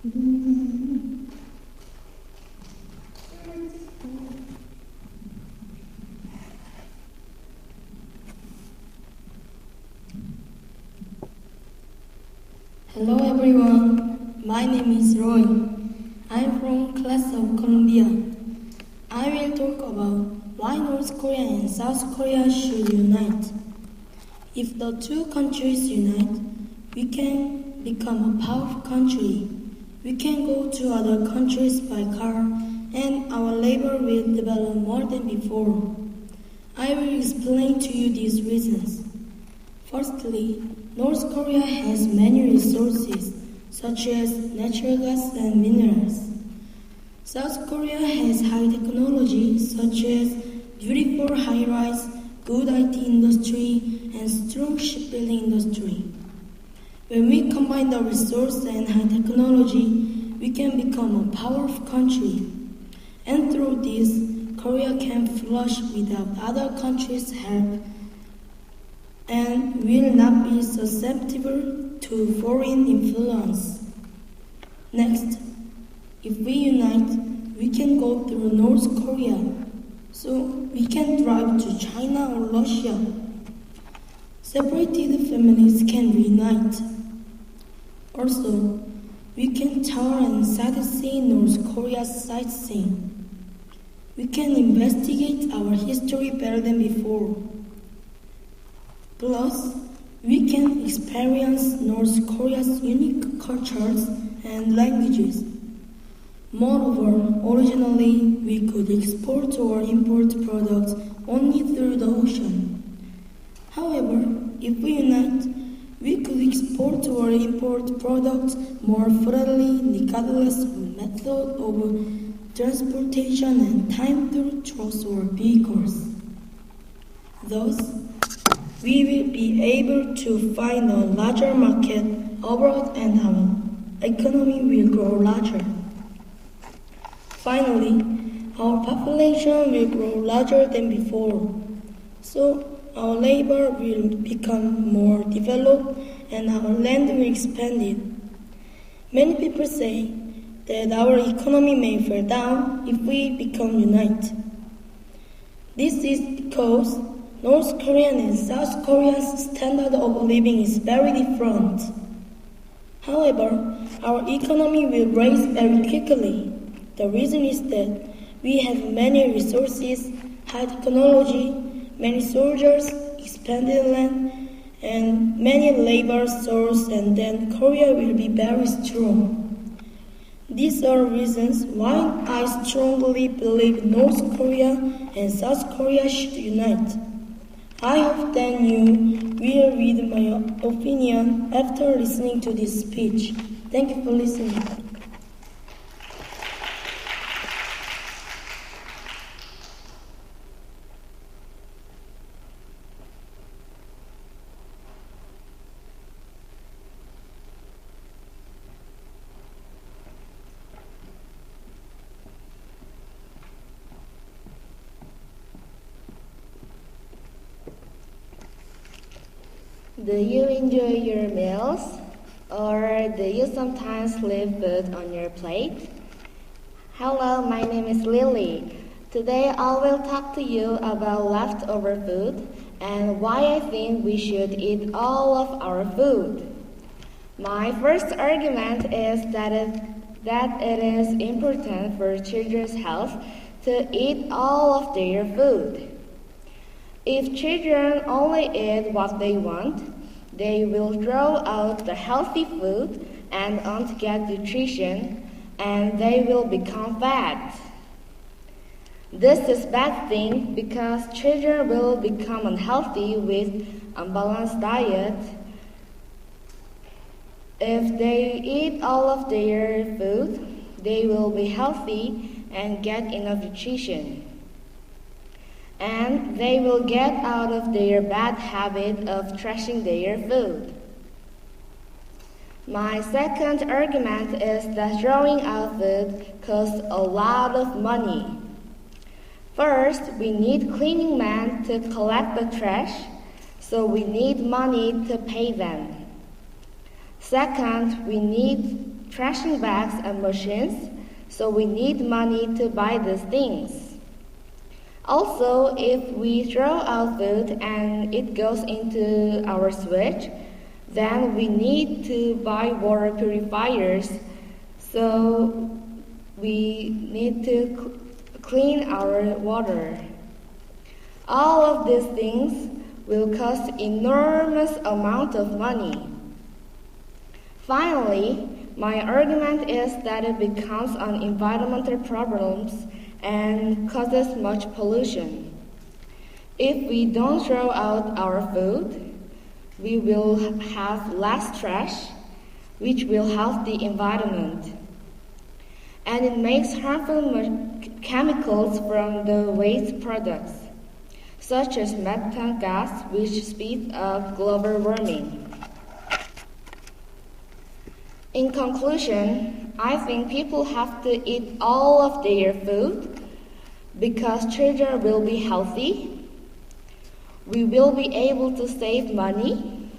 Hello everyone, my name is Roy. I'm from class of Columbia. I will talk about why North Korea and South Korea should unite. If the two countries unite, we can become a powerful country. We can go to other countries by car and our labor will develop more than before. I will explain to you these reasons. Firstly, North Korea has many resources, such as natural gas and minerals. South Korea has high technology, such as beautiful high-rise, good IT industry, and strong shipbuilding industry. When we combine the resource and high technology, we can become a powerful country. And through this, Korea can flourish without other countries' help and will not be susceptible to foreign influence. Next, if we unite, we can go through North Korea, so we can drive to China or Russia. Separated families can reunite. Also, we can tour and sightsee North Korea's sightseeing. We can investigate our history better than before. Plus, we can experience North Korea's unique cultures and languages. Moreover, originally, we could export or import products only through the ocean. However, if we unite, we could export or import products more freely regardless of method of transportation and time through trucks or vehicles. Thus, we will be able to find a larger market abroad and our economy will grow larger. Finally, our population will grow larger than before, so our labor will become more developed and our land will expand. Many people say that our economy may fall down if we become united. This is because North Korean and South Korea's standard of living is very different. However, our economy will rise very quickly. The reason is that we have many resources, high technology, many soldiers, expanded land, and many labor sources, and then Korea will be very strong. These are reasons why I strongly believe North Korea and South Korea should unite. I hope that you will read my opinion after listening to this speech. Thank you for listening. Do you enjoy your meals? Or do you sometimes leave food on your plate? Hello, my name is Lily. Today I will talk to you about leftover food and why I think we should eat all of our food. My first argument is that it is important for children's health to eat all of their food. If children only eat what they want, they will throw out the healthy food and won't get nutrition, and they will become fat. This is a bad thing because children will become unhealthy with unbalanced diet. If they eat all of their food, they will be healthy and get enough nutrition. And they will get out of their bad habit of trashing their food. My second argument is that throwing out food costs a lot of money. First, we need cleaning men to collect the trash, so we need money to pay them. Second, we need trashing bags and machines, so we need money to buy these things. Also, if we throw out food and it goes into our sewage, then we need to buy water purifiers, so we need to clean our water. All of these things will cost enormous amount of money. Finally, my argument is that it becomes an environmental problem and causes much pollution. If we don't throw out our food, we will have less trash, which will help the environment. And it makes harmful chemicals from the waste products, such as methane gas, which speeds up global warming. In conclusion, I think people have to eat all of their food because children will be healthy, we will be able to save money,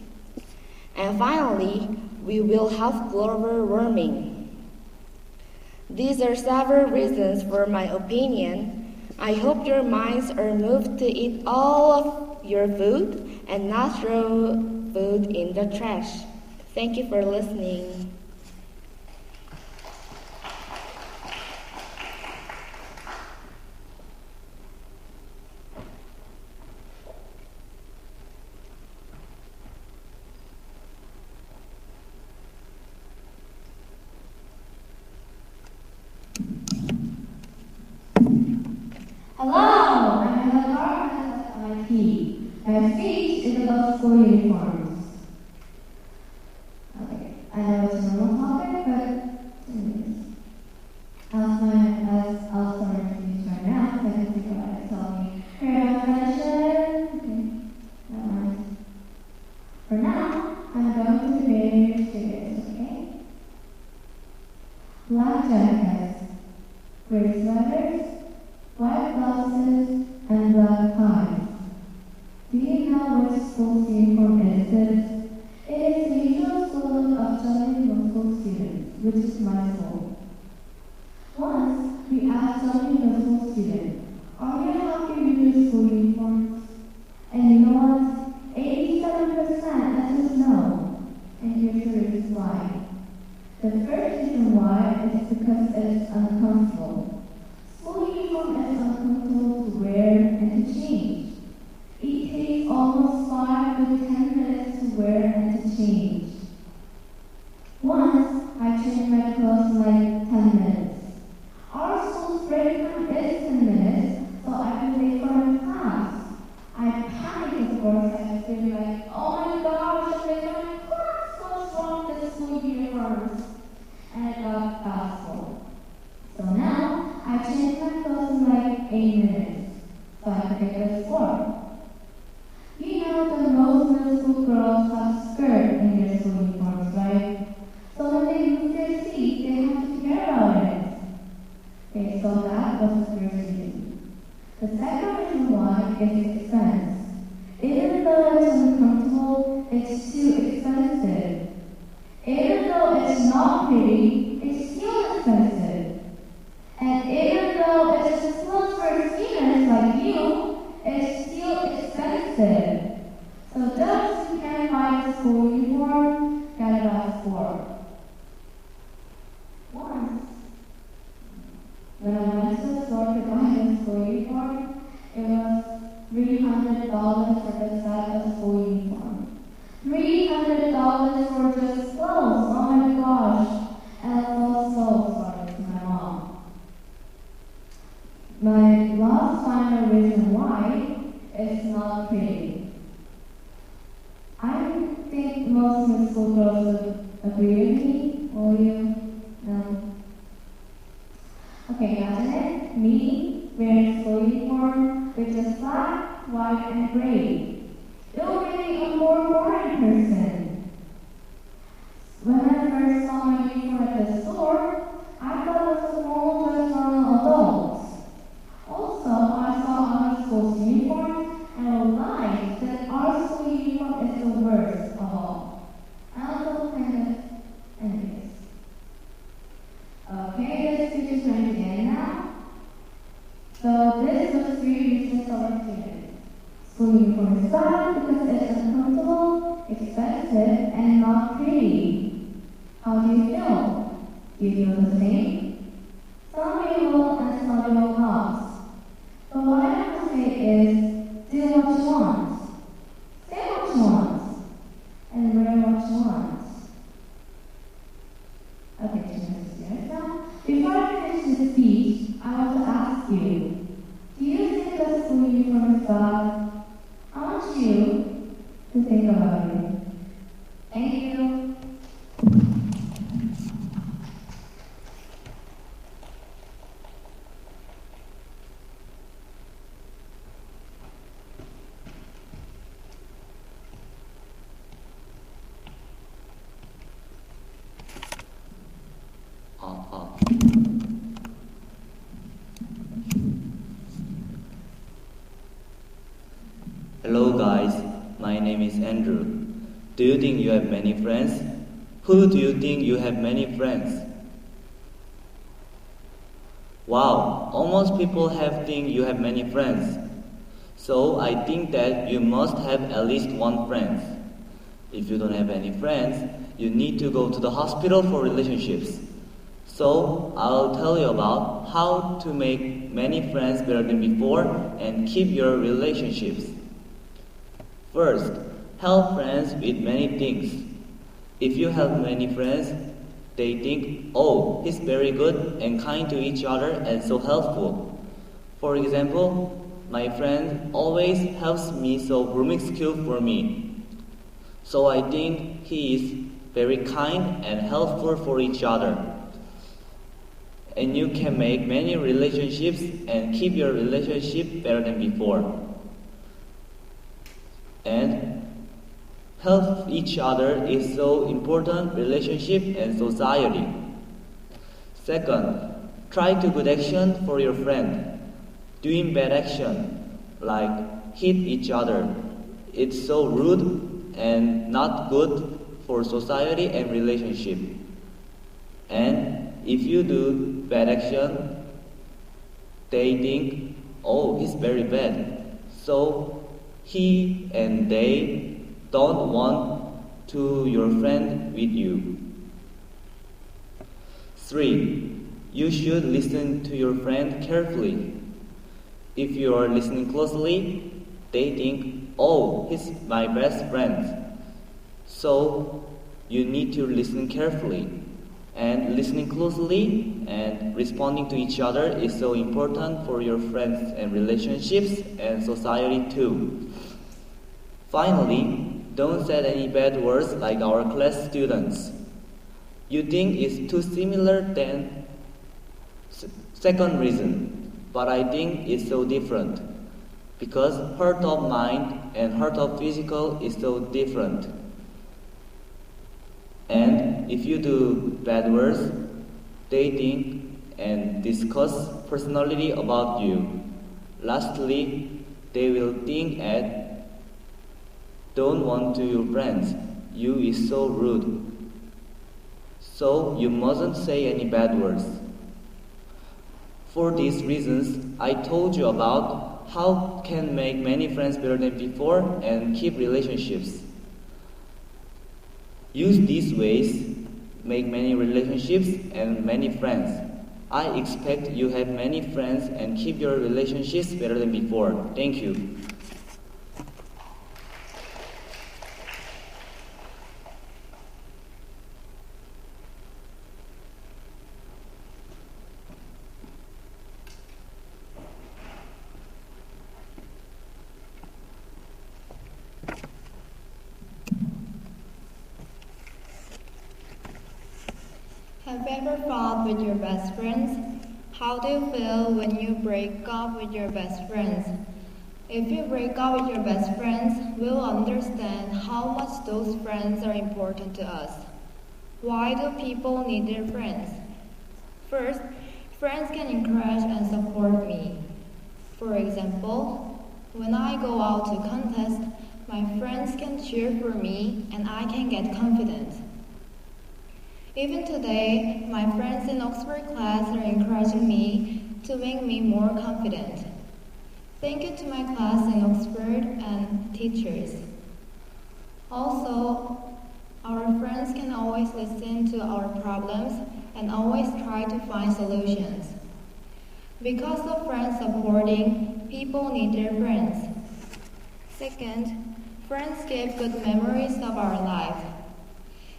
and finally, we will have global warming. These are several reasons for my opinion. I hope your minds are moved to eat all of your food and not throw food in the trash. Thank you for listening. Hello, I'm Heather at IT. My speech is about school uniforms. Okay, I know it's a normal topic, but anyways. As I'll start introducing right now, so I can think about it. Tell me, here I'm okay, never mind. For now, I'm going to debate your students, okay? Black jackets, gray sweaters, white blouses, and black ties. Do you know what school uniform is? It is the usual school look of Chinese middle school students, which is my school. Once, we asked Chinese middle school students, are you happy with your school uniforms? And you know what? 87% answered no. And here's the reason why. The first reason why is because it's uncomfortable. School uniform is uncomfortable to wear and to change. It takes almost 5 to 10 minutes to wear and to change. Once, I changed my clothes in like 10 minutes. Our school's break time is 10 minutes, so I can wait for my class. I panicked, of course. I was feeling like, oh my gosh, I'm late for my class. What's wrong with the school uniforms? And I got baffled. So now, I changed my clothes in like 8 minutes, so I could get a score. You know that most middle school girls have skirts in their school uniforms, right? So when they move their seat, they have to care about it. Okay, so that was the first reason. The second reason why is expense. Even though it's uncomfortable, it's too expensive. Even though it's not pretty, it's still expensive. And even though it's just clothes for students like you, it's still expensive. So those who can't buy the school uniform, gotta buy for. Once, when I went to the store to buy the school uniform, it was $300 for the set of school uniform. $300 for just clothes, oh my gosh. And I felt so sorry to my mom. My last final reason why is not pretty. I think most middle school girls would agree with me. Will you? No. Okay, imagine me wearing school uniform, which is black, white, and gray. It will make me a more boring person. When I first saw my uniform at the store, I thought it was a small dress for adults. Also, I saw other schools' uniforms and I realized that our school uniform is the worst of all. I also kind of anyways. it's bad because it's uncomfortable, expensive, and not pretty. How do you feel? Do you feel the same? Some will and some will not. But what I have to say is, do what you want. Say what you want. And wear what you want. Okay, students. Now, before I finish this speech, I want to ask you, do you think the school uniform is bad? I want you to think about it. Thank you. Hello guys, my name is Andrew. Do you think you have many friends? Who do you think you have many friends? Wow, almost people think you have many friends. So I think that you must have at least one friend. If you don't have any friends, you need to go to the hospital for relationships. So I'll tell you about how to make many friends better than before and keep your relationships. First, help friends with many things. If you have many friends, they think, oh, he's very good and kind to each other and so helpful. For example, my friend always helps me solve Rubik's Cube for me. So I think he is very kind and helpful for each other. And you can make many relationships and keep your relationship better than before. And help each other is so important relationship and society. Second, try to good action for your friend. Doing bad action, like hit each other, it's so rude and not good for society and relationship. And if you do bad action, they think, oh, he's very bad. So he and they don't want to your friend with you. 3. You should listen to your friend carefully. If you are listening closely, they think, oh, he's my best friend. So you need to listen carefully. And listening closely and responding to each other is so important for your friends and relationships and society too. Finally, don't say any bad words like our class students. You think it's too similar than second reason, but I think it's so different because hurt of mind and hurt of physical is so different. And if you do bad words, they think and discuss personality about you. Lastly, they will think and don't want to your friends. You is so rude. So you mustn't say any bad words. For these reasons, I told you about how can make many friends better than before and keep relationships. Use these ways, make many relationships and many friends. I expect you have many friends and keep your relationships better than before. Thank you. Have you ever fought with your best friends? How do you feel when you break up with your best friends? If you break up with your best friends, we'll understand how much those friends are important to us. Why do people need their friends? First, friends can encourage and support me. For example, when I go out to contest, my friends can cheer for me and I can get confident. Even today, my friends in Oxford class are encouraging me to make me more confident. Thank you to my class in Oxford and teachers. Also, our friends can always listen to our problems and always try to find solutions. Because of friends supporting, people need their friends. Second, friends give good memories of our life.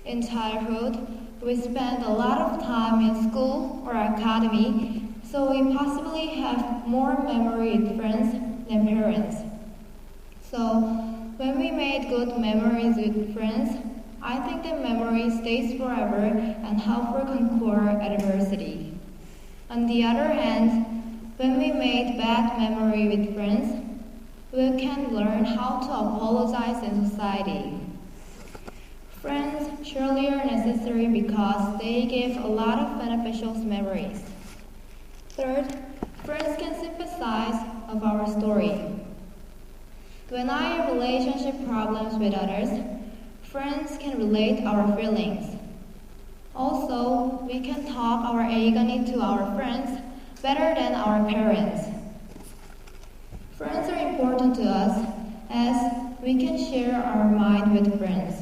In childhood, we spend a lot of time in school or academy, so we possibly have more memory with friends than parents. So, when we made good memories with friends, I think the memory stays forever and help us conquer adversity. On the other hand, when we made bad memory with friends, we can learn how to apologize in society. Friends surely are necessary because they give a lot of beneficial memories. Third, friends can sympathize of our story. When I have relationship problems with others, friends can relate our feelings. Also, we can talk our agony to our friends better than our parents. Friends are important to us as we can share our mind with friends.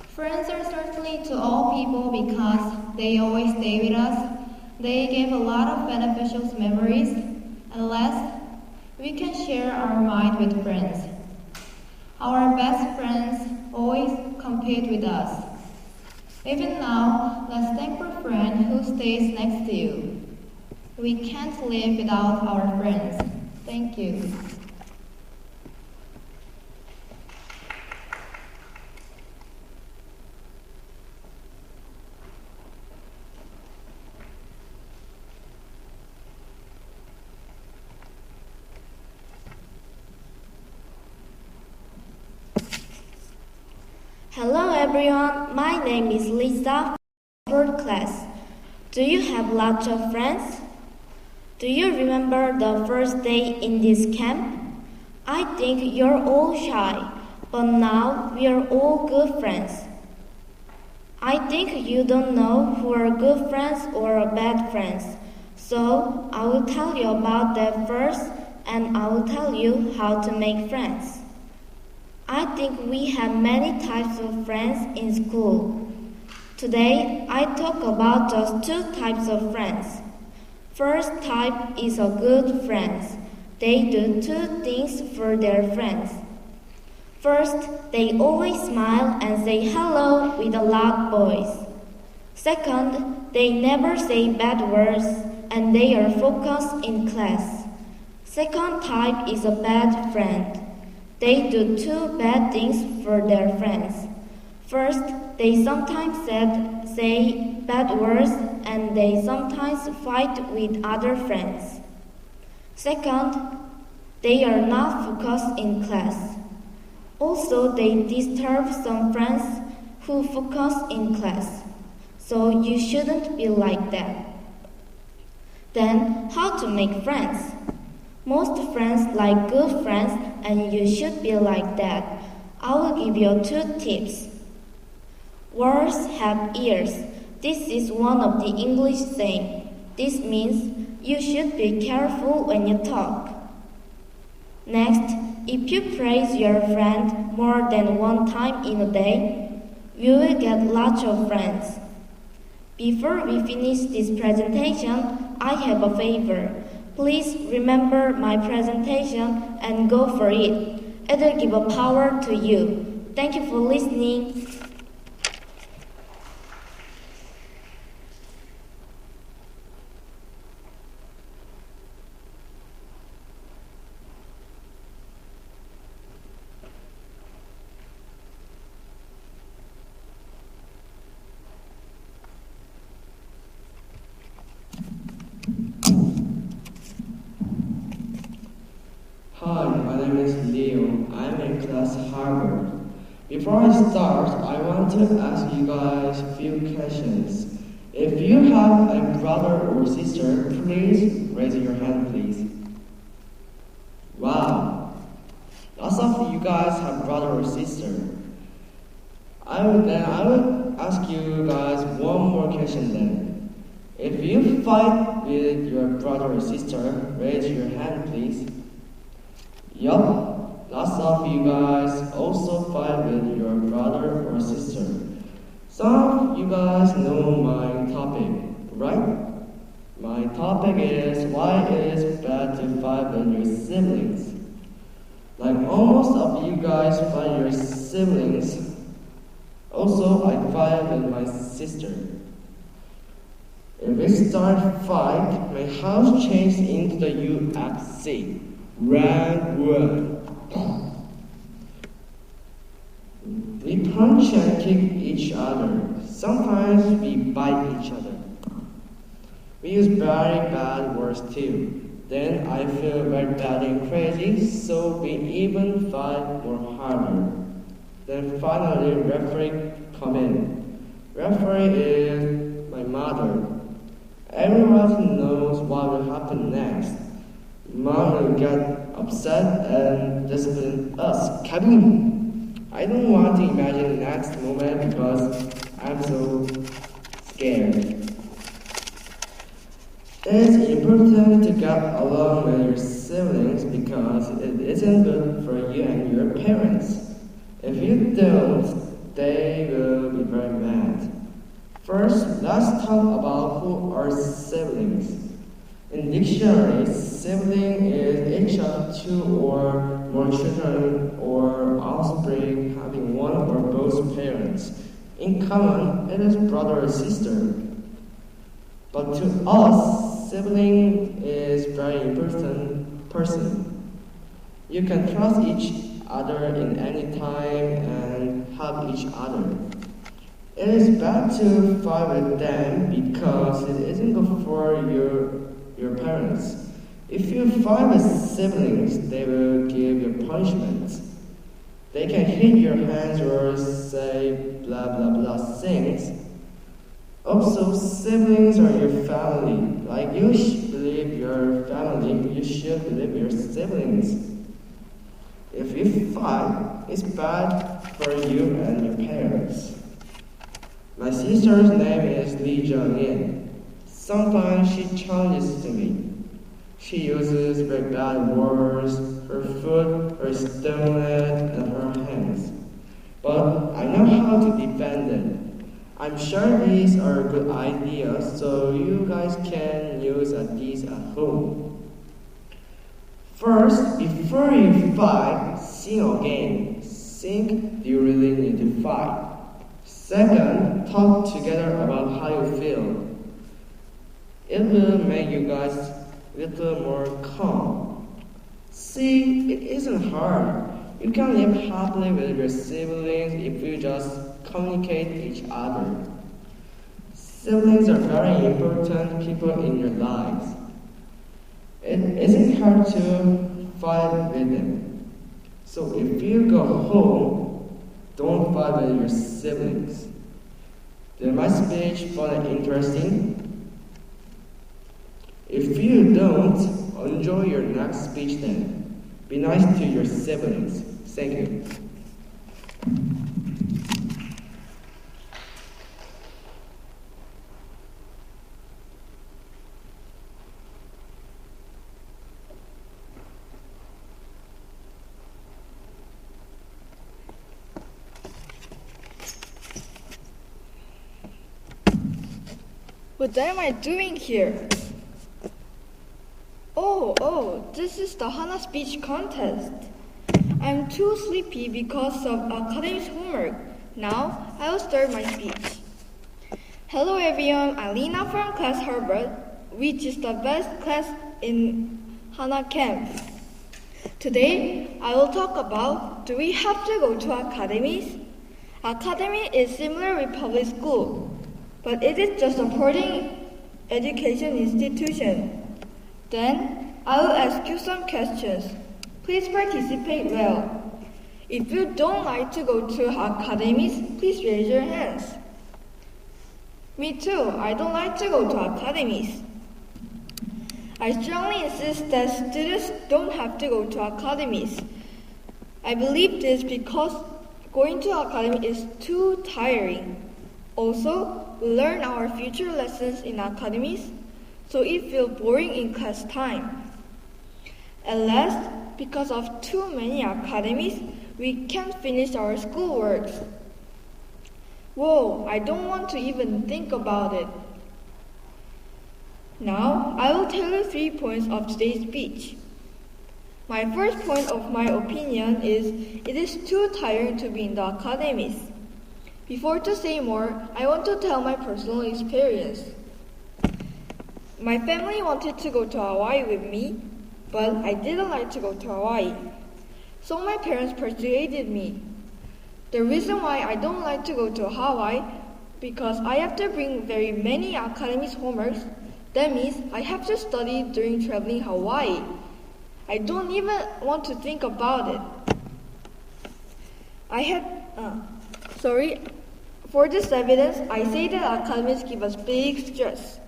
Friends are certainly to all people because they always stay with us. They give a lot of beneficial memories, and last, we can share our mind with friends. Our best friends always compete with us. Even now, let's thank for a friend who stays next to you. We can't live without our friends. Thank you. Hello everyone, my name is Lisa from 3rd class. Do you have lots of friends? Do you remember the first day in this camp? I think you're all shy, but now we are all good friends. I think you don't know who are good friends or bad friends, so I will tell you about that first and I will tell you how to make friends. I think we have many types of friends in school. Today, I talk about just 2 types of friends. First type is a good friends. They do 2 things for their friends. First, they always smile and say hello with a loud voice. Second, they never say bad words and they are focused in class. Second type is a bad friend. They do 2 bad things for their friends. First, they sometimes say bad words and they sometimes fight with other friends. Second, they are not focused in class. Also, they disturb some friends who focus in class. So you shouldn't be like that. Then, how to make friends? Most friends like good friends and you should be like that. I will give you 2 tips. Words have ears. This is one of the English saying. This means you should be careful when you talk. Next, if you praise your friend more than 1 time in a day, you will get lots of friends. Before we finish this presentation, I have a favor. Please remember my presentation and go for it. It will give a power to you. Thank you for listening. Hi, my name is Leo. I'm in class Harvard. Before I start, I want to ask you guys a few questions. If you have a brother or sister, please raise your hand, please. Wow, lots of you guys have brother or sister. I would ask you guys one more question then. If you fight with your brother or sister, raise your hand, please. Yup, lots of you guys also fight with your brother or sister. Some of you guys know my topic, right? My topic is why it is bad to fight with your siblings. Like almost of you guys fight your siblings. Also, I fight with my sister. If we start fight, my house changed into the UFC. Round one. We punch and kick each other. Sometimes we bite each other. We use very bad words too. Then I feel very bad and crazy, so we even fight more harder. Then finally, referee come in. Referee is my mother. Everyone knows what will happen next. Mom will get upset and discipline us. Kaboom! I don't want to imagine the next moment because I'm so scared. It is important to get along with your siblings because it isn't good for you and your parents. If you don't, they will be very mad. First, let's talk about who are siblings. In dictionary, sibling is each of two or more children or offspring having one or both parents. In common, it is brother or sister. But to us, sibling is very important person. You can trust each other in any time and help each other. It is bad to fight with them because it isn't good for your parents. If you fight with siblings, they will give you punishment. They can hit your hands or say blah blah blah things. Also, siblings are your family. Like you should believe your family, you should believe your siblings. If you fight, it's bad for you and your parents. My sister's name is Lee Jung-in. Sometimes she challenges to me. She uses very bad words, her foot, her stomach, and her hands. But I know how to defend it. I'm sure these are good ideas, so you guys can use these at home. First, before you fight, think again. Think, do you really need to fight? Second, talk together about how you feel. It will make you guys a little more calm. See, it isn't hard. You can live happily with your siblings if you just communicate each other. Siblings are very important people in your lives. It isn't hard to fight with them. So if you go home, don't fight with your siblings. Did my speech fun and interesting? If you don't, enjoy your next speech then. Be nice to your siblings. Thank you. What am I doing here? Oh, this is the Hana speech contest. I'm too sleepy because of academic homework. Now, I will start my speech. Hello everyone, I'm Lina from class Harvard, which is the best class in Hana camp. Today, I will talk about, do we have to go to academies? Academy is similar with public school, but it is just a boarding education institution. Then, I will ask you some questions. Please participate well. If you don't like to go to academies, please raise your hands. Me too, I don't like to go to academies. I strongly insist that students don't have to go to academies. I believe this because going to academy is too tiring. Also, we learn our future lessons in academies, so it feels boring in class time. At last, because of too many academies, we can't finish our schoolwork. Whoa, I don't want to even think about it. Now, I will tell you 3 points of today's speech. My first point of my opinion is it is too tiring to be in the academies. Before to say more, I want to tell my personal experience. My family wanted to go to Hawaii with me, but I didn't like to go to Hawaii. So my parents persuaded me. The reason why I don't like to go to Hawaii because I have to bring very many academic homeworks. That means I have to study during traveling Hawaii. I don't even want to think about it. For this evidence, I say that academies give us big stress.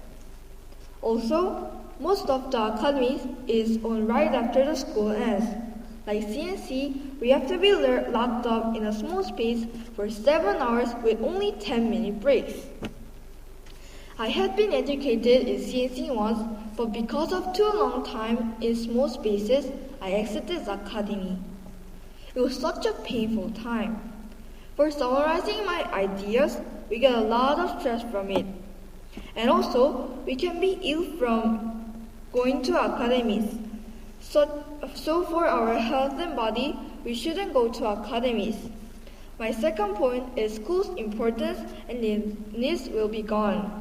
Also, most of the academies is on right after the school ends. Like CNC, we have to be locked up in a small space for 7 hours with only 10-minute breaks. I had been educated in CNC once, but because of too long time in small spaces, I exited the academy. It was such a painful time. For summarizing my ideas, we get a lot of stress from it. And also, we can be ill from going to academies. So for our health and body, we shouldn't go to academies. My second point is school's importance and needs will be gone.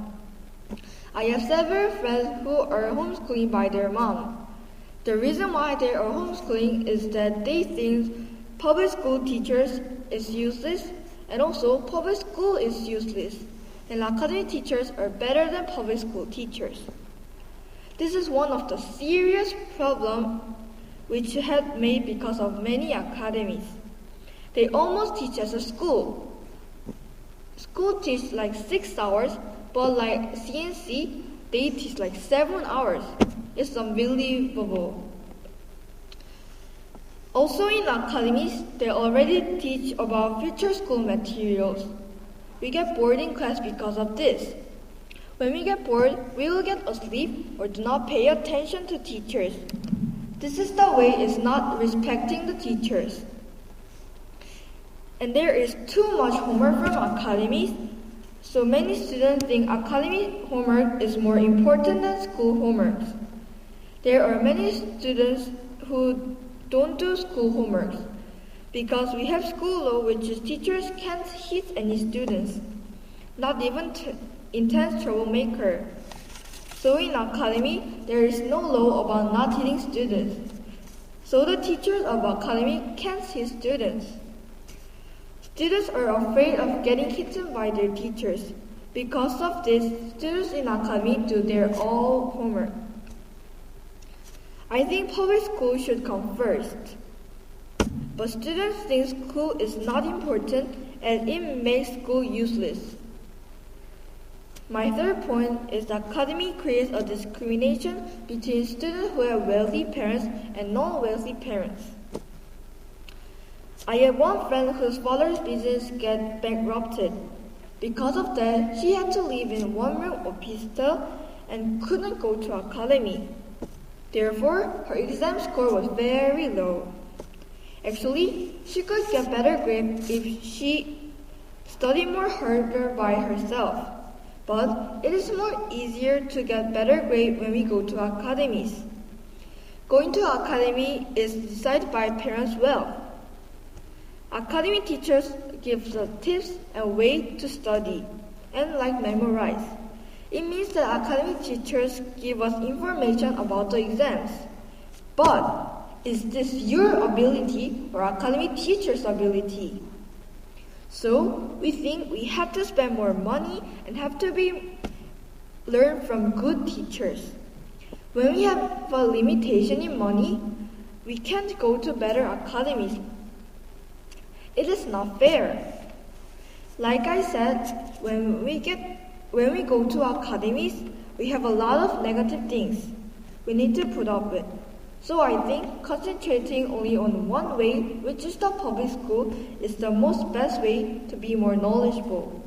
I have several friends who are homeschooling by their mom. The reason why they are homeschooling is that they think public school teachers is useless and also public school is useless and academic teachers are better than public school teachers. This is one of the serious problems which had made because of many academies. They almost teach as a school. School teach like 6 hours, but like CNC, they teach like 7 hours. It's unbelievable. Also in academies, they already teach about future school materials. We get bored in class because of this. When we get bored, we will get asleep or do not pay attention to teachers. This is the way it's not respecting the teachers. And there is too much homework from academies, so many students think academic homework is more important than school homework. There are many students who don't do school homework because we have school law which is teachers can't hit any students, not even intense troublemaker. So in academy, there is no law about not hitting students. So the teachers of academy can't hit students. Students are afraid of getting hit by their teachers. Because of this, students in academy do their own homework. I think public school should come first. But students think school is not important and it makes school useless. My third point is that academy creates a discrimination between students who have wealthy parents and non-wealthy parents. I have one friend whose father's business got bankrupted. Because of that, she had to live in one-room hostel and couldn't go to academy. Therefore, her exam score was very low. Actually, she could get better grades if she studied more harder by herself. But it is more easier to get better grades when we go to academies. Going to academy is decided by parents' wealth. Academy teachers give the tips and way to study and like memorize. It means that academic teachers give us information about the exams. But is this your ability or academic teacher's ability? So we think we have to spend more money and have to learn from good teachers. When we have a limitation in money, we can't go to better academies. It is not fair. Like I said, when we go to academies, we have a lot of negative things we need to put up with. So I think concentrating only on one way, which is the public school, is the most best way to be more knowledgeable.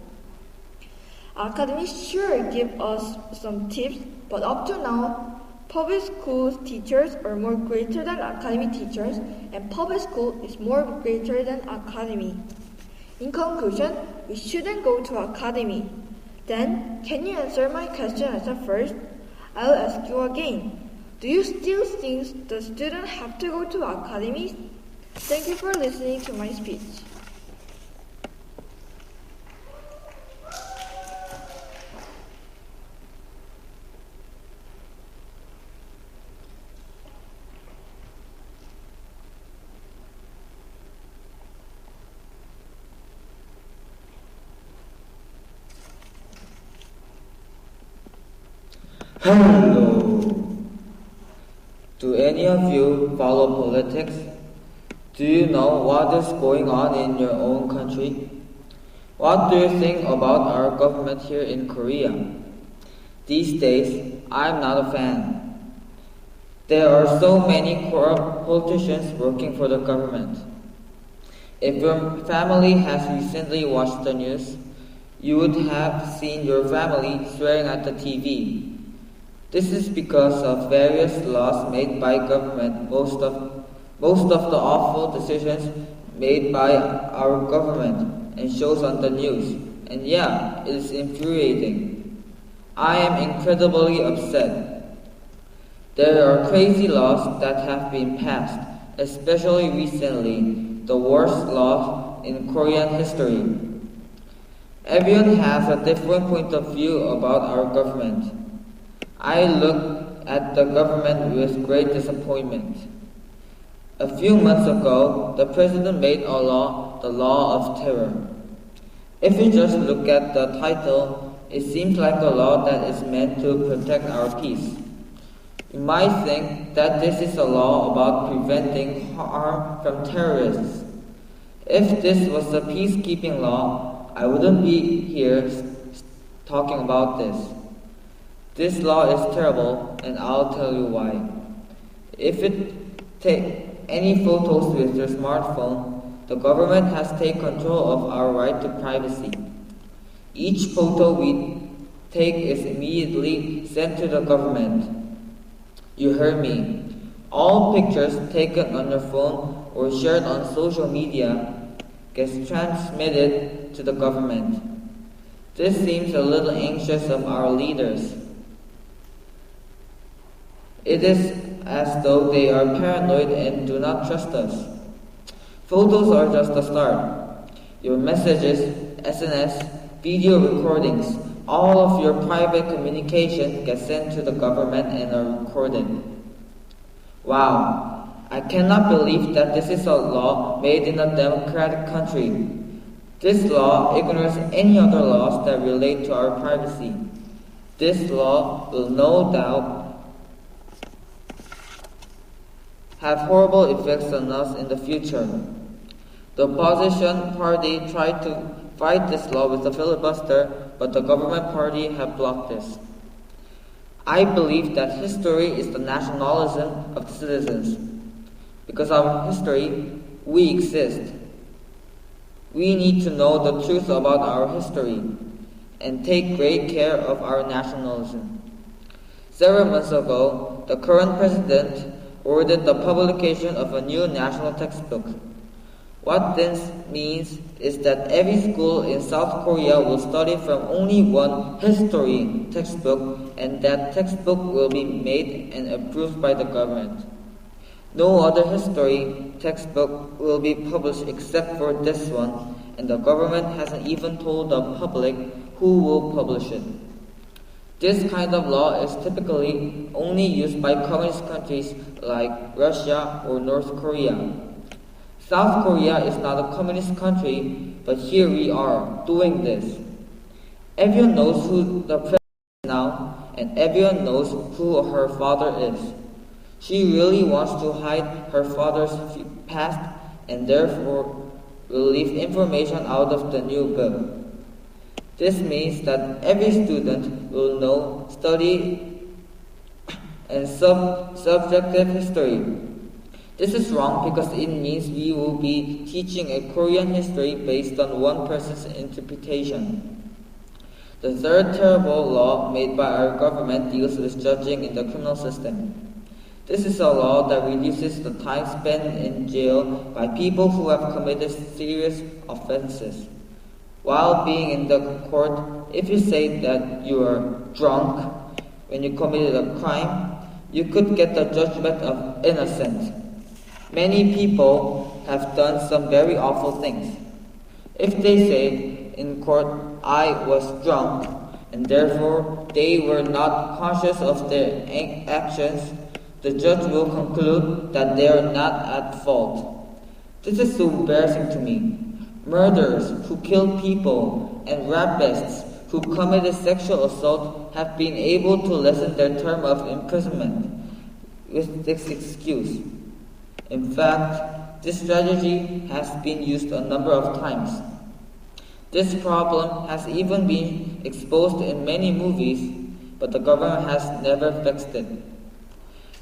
Academies sure give us some tips, but up to now, Public school teachers are more greater than academy teachers, and public school is more greater than academy. In conclusion, we shouldn't go to academy. Then, can you answer my question as a first? I'll ask you again. Do you still think the students have to go to academies? Thank you for listening to my speech. Hello. Do any of you follow politics? Do you know what is going on in your own country? What do you think about our government here in Korea? These days, I'm not a fan. There are so many corrupt politicians working for the government. If your family has recently watched the news, you would have seen your family swearing at the TV. This is because of various laws made by government. Most of the awful decisions made by our government and shows on the news. And yeah, it is infuriating. I am incredibly upset. There are crazy laws that have been passed, especially recently, the worst law in Korean history. Everyone has a different point of view about our government. I look at the government with great disappointment. A few months ago, the president made a law, the law of terror. If you just look at the title, it seems like a law that is meant to protect our peace. You might think that this is a law about preventing harm from terrorists. If this was a peacekeeping law, I wouldn't be here talking about this. This law is terrible, and I'll tell you why. If it take any photos with your smartphone, the government has taken control of our right to privacy. Each photo we take is immediately sent to the government. You heard me. All pictures taken on your phone or shared on social media gets transmitted to the government. This seems a little anxious of our leaders. It is as though they are paranoid and do not trust us. Photos are just the start. Your messages, SNS, video recordings, all of your private communication get sent to the government and are recorded. Wow, I cannot believe that this is a law made in a democratic country. This law ignores any other laws that relate to our privacy. This law will no doubt have horrible effects on us in the future. The opposition party tried to fight this law with a filibuster, but the government party have blocked this. I believe that history is the nationalism of the citizens. Because of our history, we exist. We need to know the truth about our history and take great care of our nationalism. Several months ago, the current president ordered the publication of a new national textbook. What this means is that every school in South Korea will study from only one history textbook, and that textbook will be made and approved by the government. No other history textbook will be published except for this one, and the government hasn't even told the public who will publish it. This kind of law is typically only used by communist countries like Russia or North Korea. South Korea is not a communist country, but here we are doing this. Everyone knows who the president is now, and everyone knows who her father is. She really wants to hide her father's past and therefore will leave information out of the new book. This means that every student will know, study, and subjective history. This is wrong because it means we will be teaching a Korean history based on one person's interpretation. The third terrible law made by our government deals with judging in the criminal system. This is a law that reduces the time spent in jail by people who have committed serious offenses. While being in the court, if you say that you are drunk when you committed a crime, you could get the judgment of innocent. Many people have done some very awful things. If they say in court, I was drunk, and therefore they were not conscious of their actions, the judge will conclude that they are not at fault. This is so embarrassing to me. Murderers who kill people and rapists who committed sexual assault have been able to lessen their term of imprisonment with this excuse. In fact, this strategy has been used a number of times. This problem has even been exposed in many movies, but the government has never fixed it.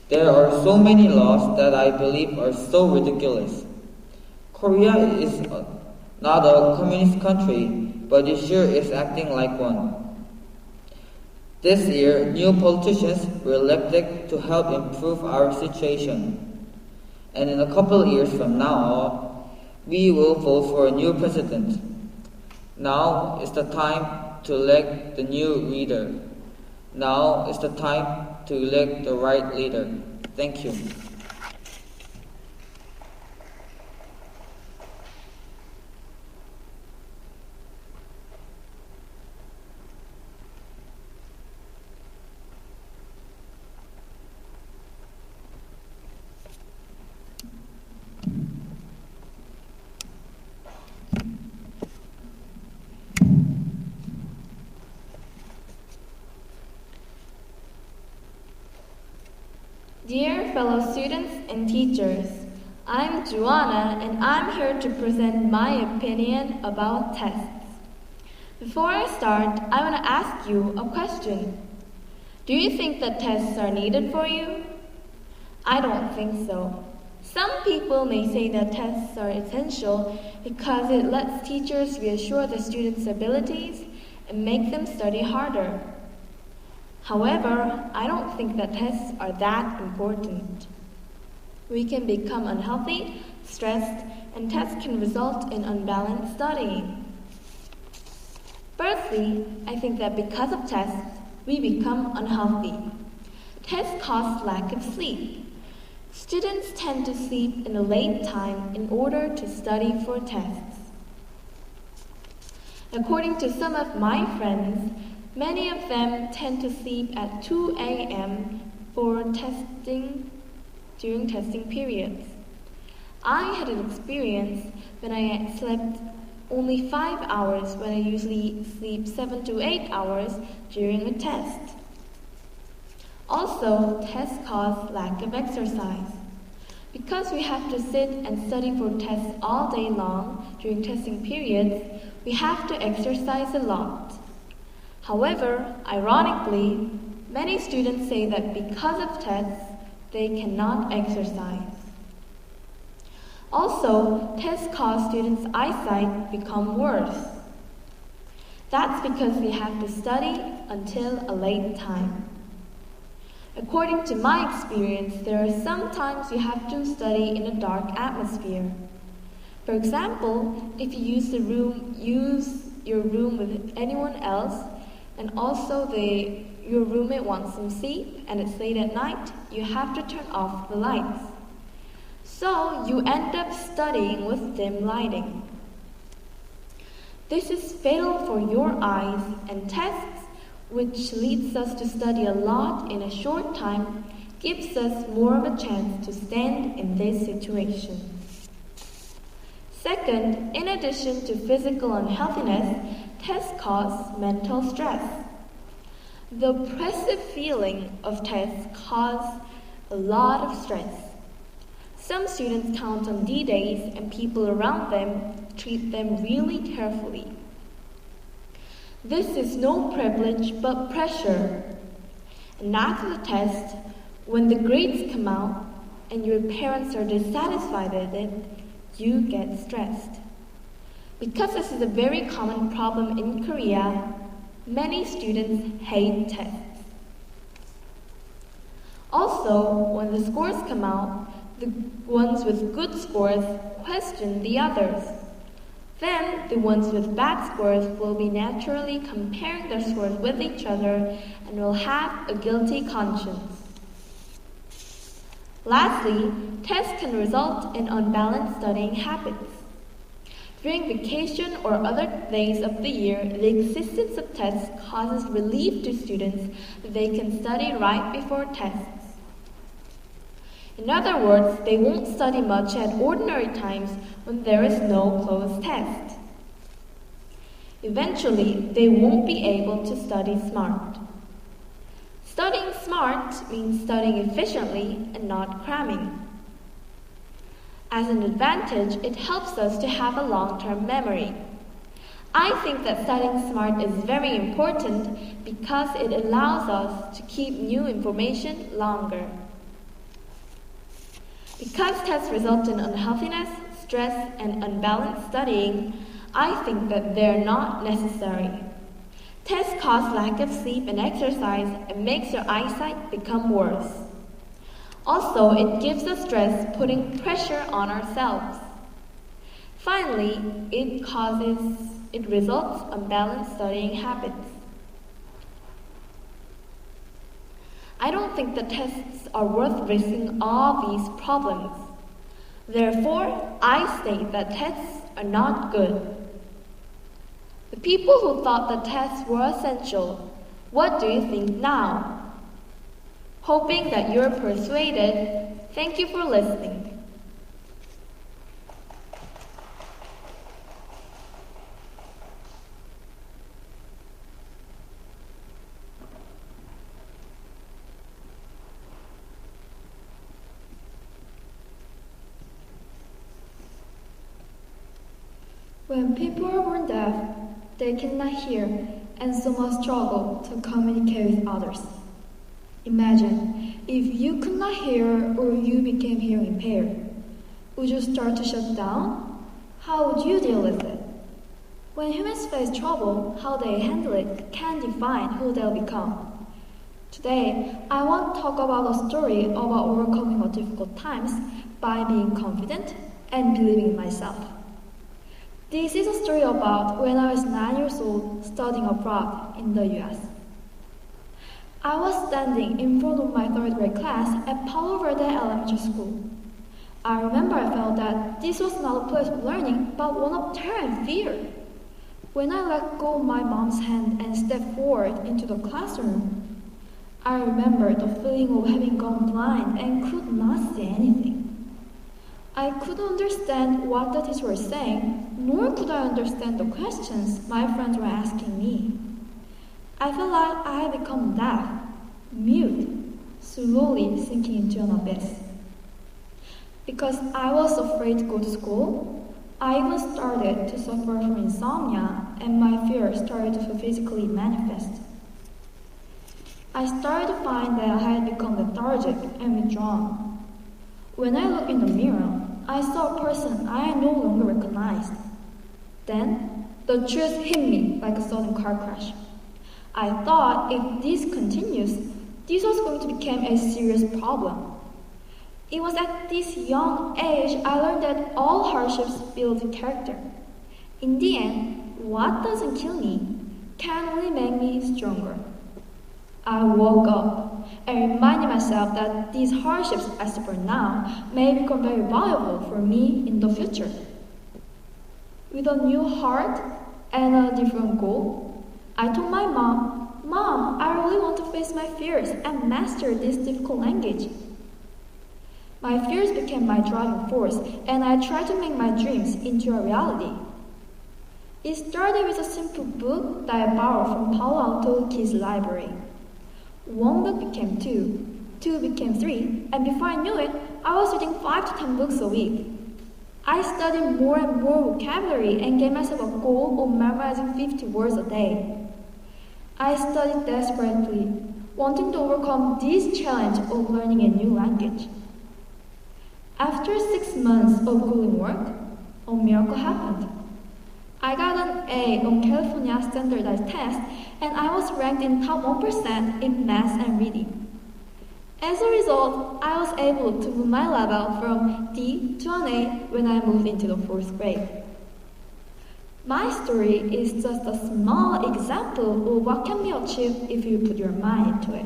There are so many laws that I believe are so ridiculous. Korea is not a communist country, but it sure is acting like one. This year, new politicians were elected to help improve our situation. And in a couple of years from now on, we will vote for a new president. Now is the time to elect the new leader. Now is the time to elect the right leader. Thank you. Dear fellow students and teachers, I'm Joanna and I'm here to present my opinion about tests. Before I start, I want to ask you a question. Do you think that tests are needed for you? I don't think so. Some people may say that tests are essential because it lets teachers reassure the students' abilities and make them study harder. However, I don't think that tests are that important. We can become unhealthy, stressed, and tests can result in unbalanced studying. Firstly, I think that because of tests, we become unhealthy. Tests cause lack of sleep. Students tend to sleep in a late time in order to study for tests. According to some of my friends, many of them tend to sleep at 2 a.m. for testing during testing periods. I had an experience when I slept only 5 hours when I usually sleep 7 to 8 hours during a test. Also, tests cause lack of exercise. Because we have to sit and study for tests all day long during testing periods, we have to exercise a lot. However, ironically, many students say that because of tests, they cannot exercise. Also, tests cause students' eyesight become worse. That's because they have to study until a late time. According to my experience, there are some times you have to study in a dark atmosphere. For example, if you use your room with anyone else, and also your roommate wants some sleep and it's late at night, you have to turn off the lights. So you end up studying with dim lighting. This is fatal for your eyes, and tests, which leads us to study a lot in a short time, gives us more of a chance to stand in this situation. Second, in addition to physical unhealthiness, tests cause mental stress. The oppressive feeling of tests cause a lot of stress. Some students count on D-days and people around them treat them really carefully. This is no privilege but pressure. And after the test, when the grades come out and your parents are dissatisfied with it, you get stressed. Because this is a very common problem in Korea, Many students hate tests. Also, when the scores come out, the ones with good scores question the others. Then, the ones with bad scores will be naturally comparing their scores with each other and will have a guilty conscience. Lastly, tests can result in unbalanced studying habits. During vacation or other days of the year, the existence of tests causes relief to students that they can study right before tests. In other words, they won't study much at ordinary times when there is no closed test. Eventually, they won't be able to study smart. Studying smart means studying efficiently and not cramming. As an advantage, it helps us to have a long-term memory. I think that studying smart is very important because it allows us to keep new information longer. Because tests result in unhealthiness, stress, and unbalanced studying, I think that they're not necessary. Tests cause lack of sleep and exercise and makes your eyesight become worse. Also, it gives us stress, putting pressure on ourselves. Finally, it results in unbalanced studying habits. I don't think that tests are worth risking all these problems. Therefore, I state that tests are not good. The people who thought that tests were essential, what do you think now? Hoping that you're persuaded, thank you for listening. When people are born deaf, they cannot hear and so must struggle to communicate with others. Imagine if you could not hear or you became hearing impaired. Would you start to shut down? How would you deal with it? When humans face trouble, how they handle it can define who they'll become. Today, I want to talk about a story about overcoming difficult times by being confident and believing in myself. This is a story about when I was 9 years old studying abroad in the US. I was standing in front of my 3rd grade class at Palo Verde Elementary School. I remember I felt that this was not a place of learning, but one of terror and fear. When I let go of my mom's hand and stepped forward into the classroom, I remember the feeling of having gone blind and could not see anything. I couldn't understand what the teacher was saying, nor could I understand the questions my friends were asking me. I felt like I had become deaf, mute, slowly sinking into an abyss. Because I was afraid to go to school, I even started to suffer from insomnia, and my fear started to physically manifest. I started to find that I had become lethargic and withdrawn. When I looked in the mirror, I saw a person I no longer recognized. Then, the truth hit me like a sudden car crash. I thought if this continues, this was going to become a serious problem. It was at this young age I learned that all hardships build character. In the end, what doesn't kill me can only make me stronger. I woke up and reminded myself that these hardships I suffer now may become very valuable for me in the future. With a new heart and a different goal, I told my Mom, I really want to face my fears and master this difficult language. My fears became my driving force, and I tried to make my dreams into a reality. It started with a simple book that I borrowed from Palo Alto Kids Library. One book became two became three, and before I knew it, I was reading 5 to 10 books a week. I studied more and more vocabulary and gave myself a goal of memorizing 50 words a day. I studied desperately, wanting to overcome this challenge of learning a new language. After 6 months of grueling work, a miracle happened. I got an A on California standardized test, and I was ranked in top 1% in math and reading. As a result, I was able to move my level from D to an A when I moved into the 4th grade. My story is just a small example of what can be achieved if you put your mind into it.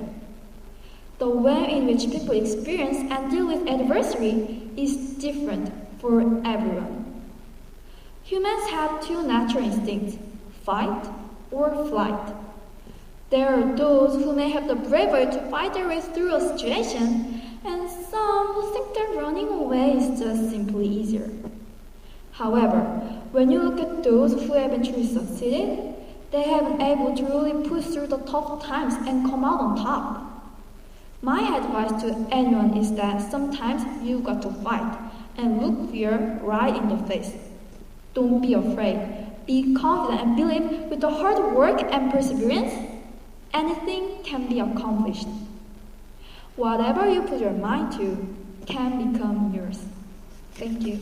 The way in which people experience and deal with adversity is different for everyone. Humans have two natural instincts, fight or flight. There are those who may have the bravery to fight their way through a situation, and some who think that running away is just simply easier. However, when you look at those who have truly succeeded, they have been able to really push through the tough times and come out on top. My advice to anyone is that sometimes you've got to fight and look fear right in the face. Don't be afraid. Be confident and believe with the hard work and perseverance, anything can be accomplished. Whatever you put your mind to can become yours. Thank you.